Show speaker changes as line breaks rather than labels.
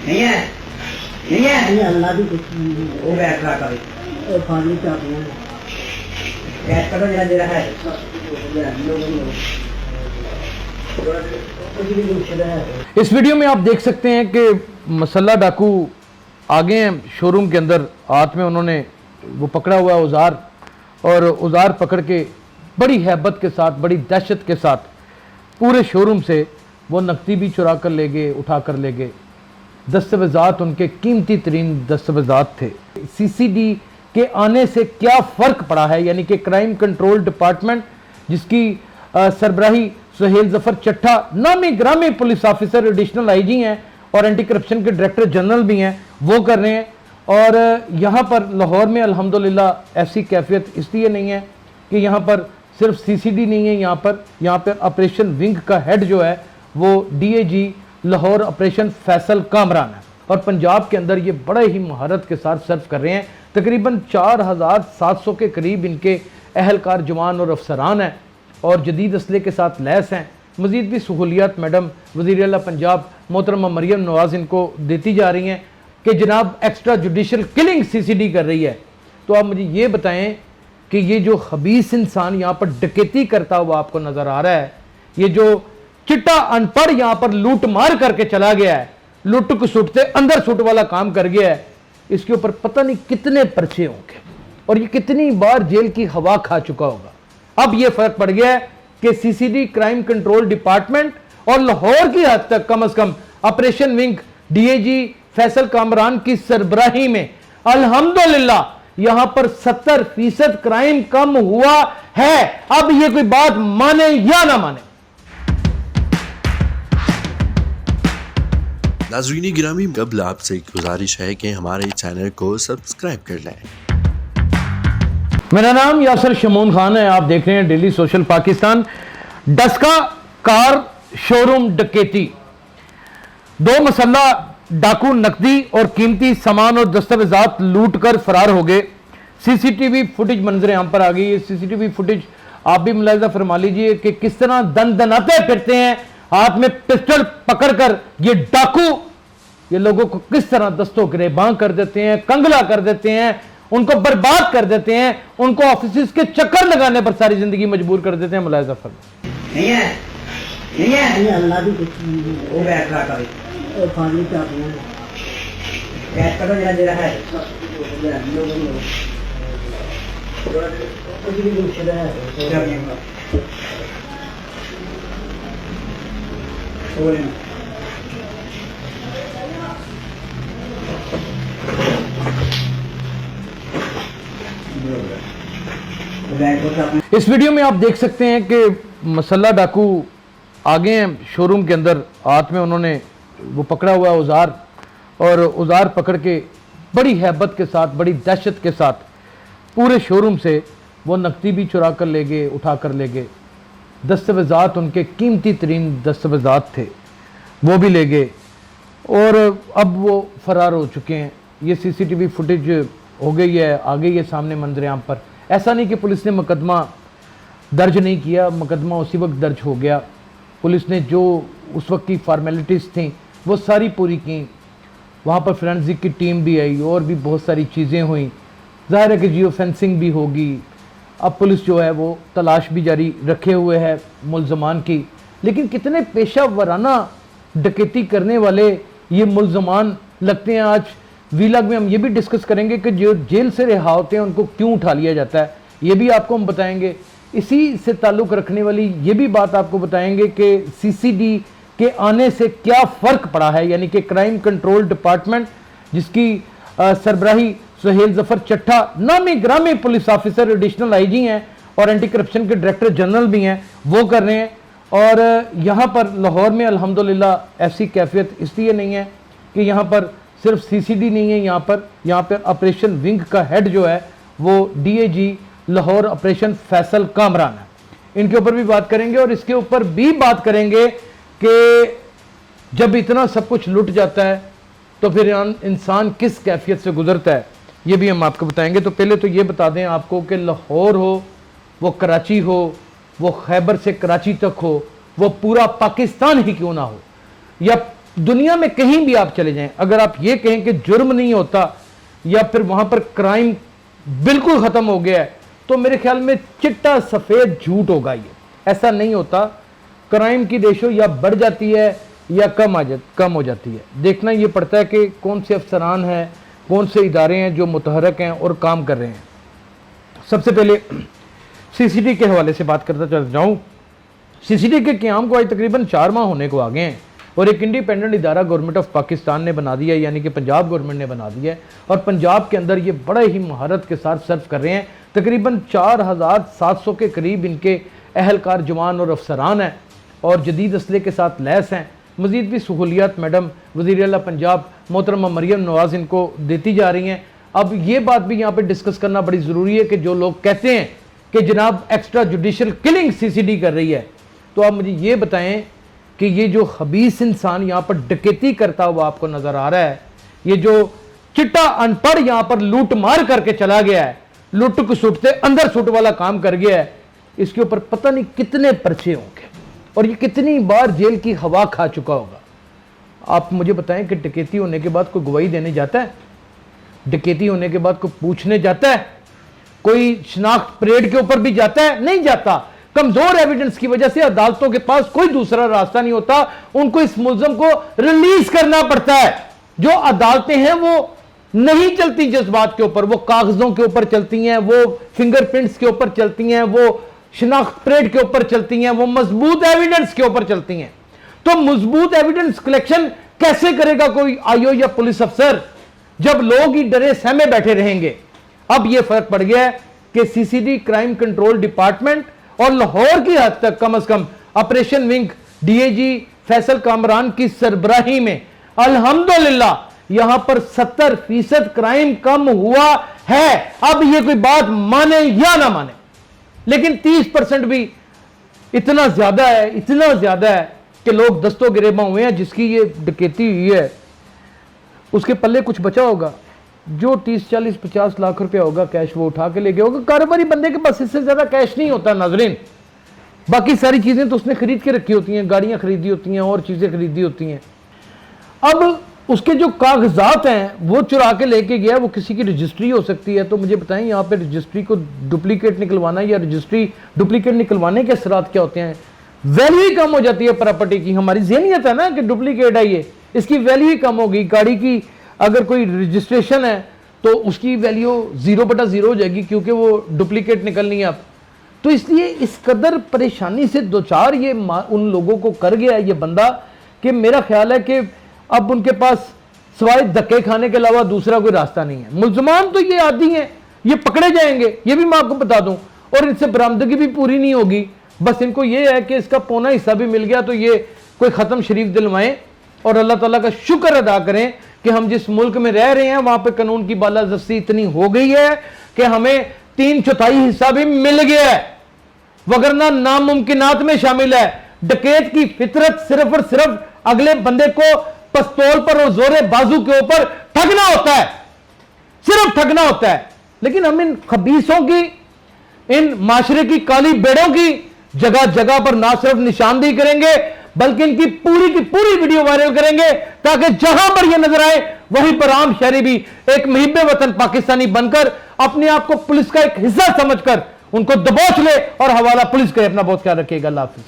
नहीं है, नहीं है,
ये अल्लाह भी कुछ नहीं है।
वो बैठ रहा कभी
और पानी चाहते हैं
बैठ करो जरा जरा है
इस वीडियो में आप देख सकते हैं कि मसल्ला डाकू आगे हैं शोरूम के अंदर, हाथ में उन्होंने वो पकड़ा हुआ है औजार, और औजार पकड़ के बड़ी हैबत के साथ, बड़ी दहशत के साथ पूरे शोरूम से वो नकदी भी चुरा कर ले गए, उठा कर ले गए। दस्तावेज़ात उनके कीमती तरीन दस्तावेज़ात थे। सीसीडी के आने से क्या फ़र्क पड़ा है, यानी कि क्राइम कंट्रोल डिपार्टमेंट जिसकी सरबराही सुहेल जफर चट्टा नामी ग्रामी पुलिस ऑफिसर एडिशनल आईजी हैं और एंटी करप्शन के डायरेक्टर जनरल भी हैं, वो कर रहे हैं। और यहाँ पर लाहौर में अल्हम्दुलिल्लाह ऐसी कैफियत इसलिए नहीं है कि यहाँ पर सिर्फ सीसीडी नहीं है, यहाँ पर ऑपरेशन विंग का हेड जो है वो डीएजी लाहौर ऑपरेशन फैसल कामरान है, और पंजाब के अंदर ये बड़े ही महारत के साथ सर्व कर रहे हैं। तकरीबन 4700 के करीब इनके अहलकार जवान और अफसरान हैं और जदीद असले के साथ लैस हैं। मज़ीद भी सहूलियात मैडम वज़ीर आला पंजाब मोहतरमा मरियम नवाज़ इनको देती जा रही हैं कि जनाब एक्स्ट्रा जुडिशल किलिंग सीसीडी कर रही है। तो आप मुझे ये बताएं कि ये जो खबीस इंसान यहाँ पर डकैती करता हुआ आपको नज़र आ रहा है, ये जो चिट्टा अनपढ़ यहाँ पर लूट मार करके चला गया है, लुट को सुटते अंदर सुट वाला काम कर गया है, इसके ऊपर पता नहीं कितने पर्चे होंगे और ये कितनी बार जेल की हवा खा चुका होगा। अब ये फर्क पड़ गया है कि सीसीडी क्राइम कंट्रोल डिपार्टमेंट और लाहौर की हद तक कम से कम operation wing DAG Faisal Kamran की सरबराही में अल्हम्दुलिल्लाह यहां पर 70% क्राइम कम हुआ है। अब ये कोई बात माने या ना माने।
नाज़रीन गिरामी, कबल आपसे एक गुजारिश है कि हमारे चैनल को सब्सक्राइब कर लें।
मेरा नाम यासर शमून खान है, आप देख रहे हैं daily social Pakistan. Daska car showroom डकैती, 2 मसल्ला डाकू नकदी और कीमती सामान और दस्तावेजात लूट कर फरार हो गए। सीसीटीवी फुटेज मंजर आम पर आ गई है। सीसीटीवी फुटेज आप भी मुलाहिजा फरमा लीजिए कि किस तरह दन दनाते फिरते हैं, हाथ में पिस्टल पकड़कर ये डाकू ये लोगों को किस तरह दस्तों गिरेबां कर देते हैं, कंगला कर देते हैं, उनको बर्बाद कर देते हैं, उनको ऑफिस के चक्कर लगाने पर सारी जिंदगी मजबूर कर देते हैं। मुलाहिजा फरमा।
नहीं है, नहीं है,
ये अल्लाह भी कुछ नहीं है।
वो बैठ रहा कभी
और पानी चाहते हैं
बैठ करो जरा जरा है
इस वीडियो में आप देख सकते हैं कि मसल्ला डाकू आगे हैं शोरूम के अंदर, हाथ में उन्होंने वो पकड़ा हुआ है औजार, और औजार पकड़ के बड़ी हैबत के साथ, बड़ी दहशत के साथ पूरे शोरूम से वो नकदी भी चुरा कर ले गए, उठा कर ले गए। दस्तावेज़ात उनके कीमती तरीन दस्तावेज़ात थे, वो भी ले गए और अब वो फरार हो चुके हैं। ये सीसीटीवी फुटेज हो गई है, आ गई है सामने मंजर-ए-आम पर। ऐसा नहीं कि पुलिस ने मुकदमा दर्ज नहीं किया, मुकदमा उसी वक्त दर्ज हो गया। पुलिस ने जो उस वक्त की फॉर्मेलिटीज़ थी वो सारी पूरी की। वहाँ पर फोरेंसिक की टीम भी आई और भी बहुत सारी चीज़ें हुई। ज़ाहिर है कि जियो फेंसिंग भी होगी। अब पुलिस जो है वो तलाश भी जारी रखे हुए है मुल्ज़मान की। लेकिन कितने पेशा वराना डकैती करने वाले ये मुल्ज़मान लगते हैं। आज वीलॉग में हम ये भी डिस्कस करेंगे कि जो जेल से रिहा होते हैं उनको क्यों उठा लिया जाता है, ये भी आपको हम बताएंगे। इसी से ताल्लुक़ रखने वाली ये भी बात आपको बताएंगे कि सीसीडी के आने से क्या फ़र्क पड़ा है, यानी कि क्राइम कंट्रोल डिपार्टमेंट जिसकी सरबराही सुहेल जफर चट्टा नामी ग्रामी पुलिस ऑफिसर एडिशनल आईजी हैं और एंटी करप्शन के डायरेक्टर जनरल भी हैं, वो कर रहे हैं। और यहाँ पर लाहौर में अल्हम्दुलिल्लाह ऐसी कैफियत इसलिए नहीं है कि यहाँ पर सिर्फ सीसीडी नहीं है, यहाँ पर ऑपरेशन विंग का हेड जो है वो डीएजी लाहौर ऑपरेशन फैसल कामरान है। इनके ऊपर भी बात करेंगे और इसके ऊपर भी बात करेंगे कि जब इतना सब कुछ लुट जाता है तो फिर इंसान किस कैफियत से गुजरता है, ये भी हम आपको बताएंगे। तो पहले तो ये बता दें आपको कि लाहौर हो, वो कराची हो, वो खैबर से कराची तक हो, वो पूरा पाकिस्तान ही क्यों ना हो, या दुनिया में कहीं भी आप चले जाएं, अगर आप ये कहें कि जुर्म नहीं होता या फिर वहां पर क्राइम बिल्कुल खत्म हो गया है, तो मेरे ख्याल में चिट्टा सफेद झूठ होगा। ये ऐसा नहीं होता। क्राइम की रेशो या बढ़ जाती है या कम हो जाती है। देखना ये पड़ता है कि कौन से अफसरान हैं, कौन से इदारे हैं जो मुतहरक हैं और काम कर रहे हैं। सबसे पहले सीसीडी के हवाले से बात करता चल जाऊँ। सीसीडी के क़याम को आज तकरीबन 4 माह होने को आ गए हैं और एक इंडिपेंडेंट इदारा गवर्नमेंट ऑफ पाकिस्तान ने बना दिया है, यानी कि पंजाब गवर्नमेंट ने बना दिया है और पंजाब के अंदर ये बड़े ही महारत के साथ सर्व कर रहे हैं। तकरीबन 4700 के करीब इनके अहलकार जवान और अफसरान हैं और जदीद असले के साथ लैस हैं। मज़ीद भी सहूलियात मैडम वज़ीर आला पंजाब मोहतरमा मरियम नवाज़ इनको देती जा रही हैं। अब ये बात भी यहाँ पे डिस्कस करना बड़ी ज़रूरी है कि जो लोग कहते हैं कि जनाब एक्स्ट्रा जुडिशल किलिंग सीसीडी कर रही है, तो आप मुझे ये बताएं कि ये जो खबीस इंसान यहाँ पर डकैती करता हुआ आपको नज़र आ रहा है, ये जो चिट्टा अनपढ़ यहाँ पर लूट मार करके चला गया है, लुट को सुटते अंदर सुट वाला काम कर गया है, इसके ऊपर पता नहीं कितने पर्चे होंगे और ये कितनी बार जेल की हवा खा चुका होगा। आप मुझे बताएं कि डकैती होने के बाद कोई गवाही देने जाता है? डकैती होने के बाद कोई पूछने जाता है? कोई शनाख्त परेड के ऊपर भी जाता है? नहीं जाता। कमजोर एविडेंस की वजह से अदालतों के पास कोई दूसरा रास्ता नहीं होता, उनको इस मुल्ज़म को रिलीज करना पड़ता है। जो अदालतें हैं वो नहीं चलती जज्बात के ऊपर, वो कागजों के ऊपर चलती हैं, वो फिंगरप्रिंट्स के ऊपर चलती हैं, वो शनाख्त परेड के ऊपर चलती हैं, वो मजबूत एविडेंस के ऊपर चलती हैं। तो मजबूत एविडेंस कलेक्शन कैसे करेगा कोई आईओ या पुलिस अफसर जब लोग ही डरे सहमे बैठे रहेंगे? अब यह फर्क पड़ गया है कि सीसीडी क्राइम कंट्रोल डिपार्टमेंट और लाहौर की हद तक कम से कम operation wing DAG Faisal Kamran की सरबराही में अल्हम्दुलिल्लाह यहां पर 70% क्राइम कम हुआ है। अब ये कोई बात माने या ना माने, लेकिन 30% भी इतना ज्यादा है कि लोग दस्तों गिरेबा हुए हैं। जिसकी ये डकैती हुई है उसके पल्ले कुछ बचा होगा, जो 30, 40, 50 लाख रुपया होगा कैश वो उठा के ले गया होगा। कारोबारी बंदे के पास इससे ज्यादा कैश नहीं होता नाजरीन। बाकी सारी चीजें तो उसने खरीद के रखी होती हैं, गाड़ियां खरीदी होती हैं और चीजें खरीदी होती हैं। अब उसके जो कागजात हैं वो चुरा के लेके गया, वो किसी की रजिस्ट्री हो सकती है। तो मुझे बताएं यहाँ पे रजिस्ट्री को डुप्लीकेट निकलवाना या रजिस्ट्री डुप्लीकेट निकलवाने के असरात क्या होते हैं? वैल्यू ही कम हो जाती है प्रॉपर्टी की। हमारी ज़हनियत है ना कि डुप्लीकेट है ये, इसकी वैल्यू ही कम होगी। गाड़ी की अगर कोई रजिस्ट्रेशन है तो उसकी वैल्यू 0/0 हो जाएगी क्योंकि वो डुप्लीकेट निकलनी है। अब तो इसलिए इस कदर परेशानी से दो चार ये उन लोगों को कर गया ये बंदा कि मेरा ख्याल है कि अब उनके पास सिवाय धक्के खाने के अलावा दूसरा कोई रास्ता नहीं है। मुल्जमान तो ये आदि हैं, ये पकड़े जाएंगे, ये भी मैं आपको बता दूं, और इनसे बरामदगी भी पूरी नहीं होगी। बस इनको ये है कि इसका पौना हिस्सा भी मिल गया तो ये कोई ख़त्म शरीफ दिलवाएं और अल्लाह ताला का शुक्र अदा करें कि हम जिस मुल्क में रह रहे हैं वहां पे कानून की बालादस्ती इतनी हो गई है कि हमें 3/4 हिस्सा भी मिल गया है, वगरना नामुमकिनात में शामिल है। डकैत की फितरत सिर्फ और सिर्फ अगले बंदे को पिस्तौल पर और जोरे बाजू के ऊपर ठगना होता है, सिर्फ ठगना होता है। लेकिन हम इन खबीसों की, इन माशरे की काली बेड़ों की जगह जगह पर ना सिर्फ निशानदेही करेंगे बल्कि इनकी पूरी की पूरी वीडियो वायरल करेंगे ताकि जहां पर यह नजर आए वहीं पर आम शहरी भी एक मुहिब्बे वतन पाकिस्तानी बनकर अपने आप को पुलिस का एक हिस्सा समझकर उनको दबोच ले और हवाला पुलिस करे। अपना बहुत ख्याल रखिएगा। अल्लाह हाफिज।